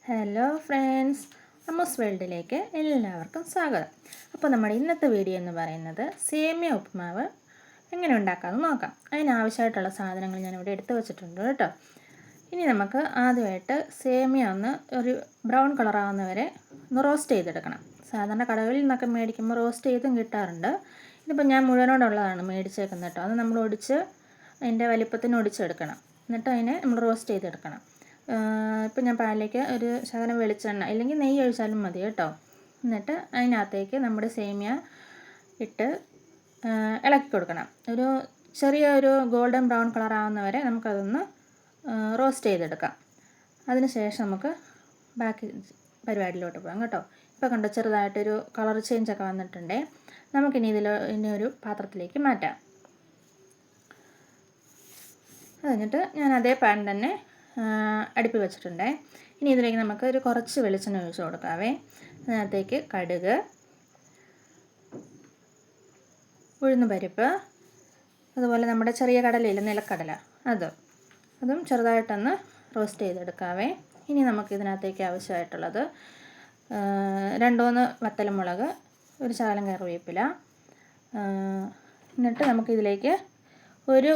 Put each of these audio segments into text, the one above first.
Hello friends, അമ്മൂസ് വേൾഡിലേക്ക് എല്ലാവർക്കും സ്വാഗതം. അപ്പോൾ നമ്മുടെ ഇന്നത്തെ വീഡിയോ എന്ന് പറയുന്നത് സേമിയ ഉപ്പുമാവ് എങ്ങനെ ഉണ്ടാക്കാമെന്ന് നോക്കാം. അതിനാവശ്യമായിട്ടുള്ള സാധനങ്ങൾ ഞാനിവിടെ എടുത്തു വെച്ചിട്ടുണ്ട് കേട്ടോ. ഇനി നമുക്ക് ആദ്യമായിട്ട് സേമിയ ഒരു ബ്രൗൺ കളറാവുന്നവരെ ഒന്ന് റോസ്റ്റ് ചെയ്തെടുക്കണം. സാധാരണ കടകളിൽ നിന്നൊക്കെ മേടിക്കുമ്പോൾ റോസ്റ്റ് ചെയ്തും കിട്ടാറുണ്ട്. ഇതിപ്പോൾ ഞാൻ മുഴുവനോടുള്ളതാണ് മേടിച്ചേക്കുന്നത് കേട്ടോ. അത് നമ്മൾ ഒടിച്ച് അതിൻ്റെ വലിപ്പത്തിന് ഒടിച്ചെടുക്കണം. എന്നിട്ട് അതിനെ നമ്മൾ റോസ്റ്റ് ചെയ്തെടുക്കണം. ഇപ്പം ഞാൻ പാനിലേക്ക് ഒരു ശകലം വെളിച്ചെണ്ണ അല്ലെങ്കിൽ നെയ്യ് ഒഴിച്ചാലും മതി കേട്ടോ. എന്നിട്ട് അതിനകത്തേക്ക് നമ്മുടെ സേമിയ ഇട്ട് ഇളക്കി കൊടുക്കണം. ചെറിയ ഗോൾഡൻ ബ്രൗൺ കളർ ആവുന്നവരെ നമുക്കതൊന്ന് റോസ്റ്റ് ചെയ്തെടുക്കാം. അതിന് ശേഷം നമുക്ക് ബാക്കി പരിപാടിയിലോട്ട് പോകാം കേട്ടോ. ഇപ്പോൾ കണ്ടോ, ചെറുതായിട്ടൊരു കളർ ചേഞ്ചൊക്കെ വന്നിട്ടുണ്ടേ. നമുക്കിനി ഇനി ഒരു പാത്രത്തിലേക്ക് മാറ്റാം. അത് കഴിഞ്ഞിട്ട് ഞാൻ അതേ പാൻ തന്നെ അടുപ്പിൽ വെച്ചിട്ടുണ്ട്. ഇനി ഇതിലേക്ക് നമുക്ക് കുറച്ച് വെളിച്ചെണ്ണ ഒഴിച്ച് കൊടുക്കാവേ. അതിനകത്തേക്ക് കടുക്, ഉഴുന്നുപരിപ്പ്, അതുപോലെ നമ്മുടെ ചെറിയ കടലയില്ല, നിലക്കടല, അതും ചെറുതായിട്ടൊന്ന് റോസ്റ്റ് ചെയ്തെടുക്കാവേ. ഇനി നമുക്കിതിനകത്തേക്ക് ആവശ്യമായിട്ടുള്ളത് 2-3 വത്തലമുളക്, ഒരു ശകലം കറിവേപ്പില, എന്നിട്ട് നമുക്കിതിലേക്ക് ഒരു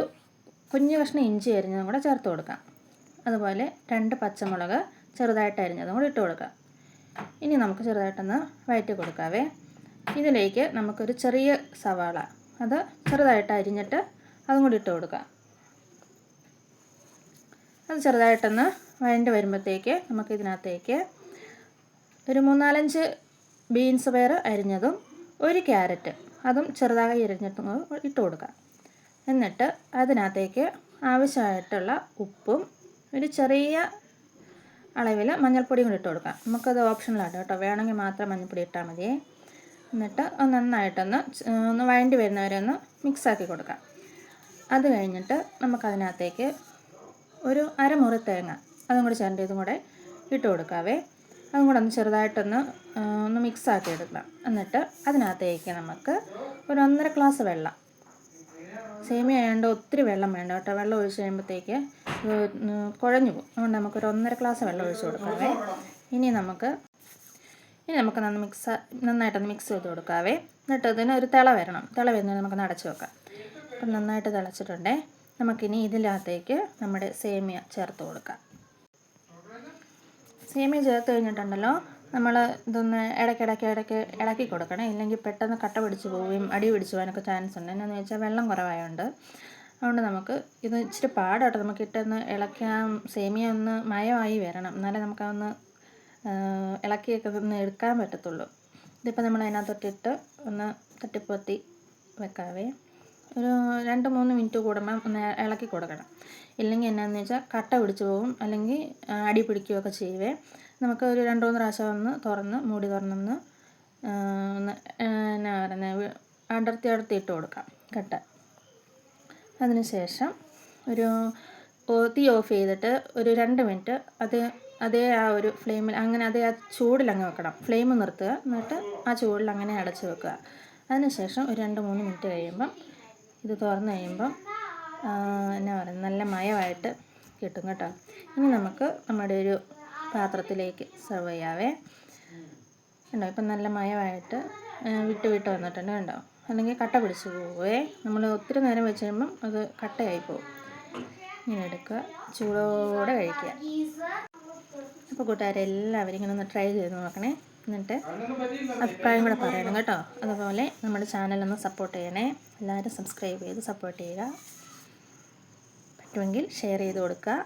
കുഞ്ഞു കഷ്ണം ഇഞ്ചി അരിഞ്ഞതും കൂടെ ചേർത്ത് കൊടുക്കാം. അതുപോലെ 2 പച്ചമുളക് ചെറുതായിട്ട് അരിഞ്ഞതും കൂടി ഇട്ട് കൊടുക്കാം. ഇനി നമുക്ക് ചെറുതായിട്ടൊന്ന് വഴറ്റി കൊടുക്കാവേ. ഇതിലേക്ക് നമുക്കൊരു ചെറിയ സവാള, അത് ചെറുതായിട്ട് അരിഞ്ഞിട്ട് അതും കൂടി ഇട്ട് കൊടുക്കാം. അത് ചെറുതായിട്ടൊന്ന് വഴണ്ടി വരുമ്പോഴത്തേക്ക് നമുക്കിതിനകത്തേക്ക് ഒരു 3-4 ബീൻസ് പയർ അരിഞ്ഞതും, ഒരു ക്യാരറ്റ് അതും ചെറുതായി അരിഞ്ഞിട്ടും ഇട്ട് കൊടുക്കാം. എന്നിട്ട് അതിനകത്തേക്ക് ആവശ്യമായിട്ടുള്ള ഉപ്പും ഒരു ചെറിയ അളവിൽ മഞ്ഞൾപ്പൊടിയും കൂടി ഇട്ട് കൊടുക്കാം. നമുക്കത് ഓപ്ഷണലാണ് കേട്ടോ, വേണമെങ്കിൽ മാത്രം മഞ്ഞൾപ്പൊടി ഇട്ടാൽ മതിയേ. എന്നിട്ട് നന്നായിട്ടൊന്ന് വഴണ്ടി വരുന്നവരെ ഒന്ന് മിക്സാക്കി കൊടുക്കാം. അത് കഴിഞ്ഞിട്ട് നമുക്കതിനകത്തേക്ക് ഒരു അരമുറി തേങ്ങ അതും കൂടി ചേർത്തതും കൂടെ ഇട്ട് കൊടുക്കാവേ. അതും കൂടെ ഒന്ന് ചെറുതായിട്ടൊന്ന് മിക്സാക്കി എടുക്കണം. എന്നിട്ട് അതിനകത്തേക്ക് നമുക്ക് ഒരു 1.5 ഗ്ലാസ് വെള്ളം, സേമിയ ആയതുകൊണ്ട് ഒത്തിരി വെള്ളം വേണ്ട കേട്ടോ. വെള്ളം ഒഴിച്ച് കഴിയുമ്പോഴത്തേക്ക് കുഴഞ്ഞു പോകും. അതുകൊണ്ട് നമുക്കൊരു 1.5 ഗ്ലാസ് വെള്ളം ഒഴിച്ച് കൊടുക്കാവേ. ഇനി നമുക്ക് നന്നായിട്ടൊന്ന് മിക്സ് ചെയ്ത് കൊടുക്കാവേ. എന്നിട്ട് ഇതിന് ഒരു തിള വരണം. തിള വരുന്നത് നമുക്ക് അടച്ച് വെക്കാം. അപ്പം നന്നായിട്ട് തിളച്ചിട്ടുണ്ടേ. നമുക്കിനി ഇതിനകത്തേക്ക് നമ്മുടെ സേമിയ ചേർത്ത് കൊടുക്കാം. സേമിയ ചേർത്ത് കഴിഞ്ഞിട്ടുണ്ടല്ലോ, നമ്മൾ ഇതൊന്ന് ഇടയ്ക്ക് ഇളക്കി കൊടുക്കണം. ഇല്ലെങ്കിൽ പെട്ടെന്ന് കട്ട പിടിച്ച് പോവുകയും അടി പിടിച്ച് പോകാനൊക്കെ ചാൻസ് ഉണ്ട്. എന്നാന്ന് വെച്ചാൽ വെള്ളം കുറവായതുകൊണ്ട്. അതുകൊണ്ട് നമുക്ക് ഇത് ഇച്ചിരി പാടാട്ടോ. നമുക്ക് ഇട്ടൊന്ന് ഇളക്കാൻ സേമിയ ഒന്ന് മയമായി വരണം, എന്നാലേ നമുക്കതൊന്ന് ഇളക്കിയൊക്കെ ഒന്ന് എടുക്കാൻ പറ്റത്തുള്ളൂ. ഇതിപ്പോൾ നമ്മൾ അതിനകത്തൊട്ടിട്ട് ഒന്ന് തട്ടിപ്പൊത്തി വെക്കാവേ. ഒരു 2-3 മിനിറ്റ് കൂടുമ്പം ഒന്ന് ഇളക്കി കൊടുക്കണം. ഇല്ലെങ്കിൽ എന്നാന്ന് വെച്ചാൽ കട്ട പിടിച്ച് പോകും, അല്ലെങ്കിൽ അടി പിടിക്കുകയൊക്കെ ചെയ്യുവേ. നമുക്ക് ഒരു 2-3 പ്രാവശ്യം ഒന്ന് മൂടി തുറന്നൊന്ന് എന്നാ പറയുന്നത് അടർത്തി ഇട്ട് കൊടുക്കാം കട്ട. അതിന് ശേഷം തീ ഓഫ് ചെയ്തിട്ട് ഒരു 2 മിനിറ്റ് അതേ ആ ഒരു ഫ്ലെയിമിൽ അതേ ആ ചൂടിലങ്ങ് വെക്കണം. ഫ്ലെയിം നിർത്തുക, എന്നിട്ട് ആ ചൂടിൽ അങ്ങനെ അടച്ച് വെക്കുക. അതിന് ശേഷം ഒരു 2-3 മിനിറ്റ് കഴിയുമ്പം ഇത് തുറന്ന് കഴിയുമ്പം എന്നാ പറയുന്നത് നല്ല മയമായിട്ട് കിട്ടും കേട്ടോ. ഇനി നമുക്ക് നമ്മുടെ ഒരു പാത്രത്തിലേക്ക് സെർവ് ചെയ്യാവേ. ഉണ്ടോ, ഇപ്പം നല്ല മയമായിട്ട് വിട്ട് വന്നിട്ടുണ്ട് കണ്ടോ. അല്ലെങ്കിൽ കട്ട പിടിച്ച് പോവേ. നമ്മൾ ഒത്തിരി നേരം വെച്ച് കഴിയുമ്പം അത് കട്ടയായി പോകും. ഇങ്ങനെ എടുക്കുക, ചൂടോടെ കഴിക്കുക. അപ്പോൾ കൂട്ടുകാരെല്ലാവരും ഇങ്ങനെ ഒന്ന് ട്രൈ ചെയ്ത് നോക്കണേ. എന്നിട്ട് അഭിപ്രായം കൂടെ പറയണം കേട്ടോ. അതുപോലെ നമ്മുടെ ചാനലൊന്ന് സപ്പോർട്ട് ചെയ്യണേ. എല്ലാവരും സബ്സ്ക്രൈബ് ചെയ്ത് സപ്പോർട്ട് ചെയ്യുക. പറ്റുമെങ്കിൽ ഷെയർ ചെയ്ത് കൊടുക്കുക.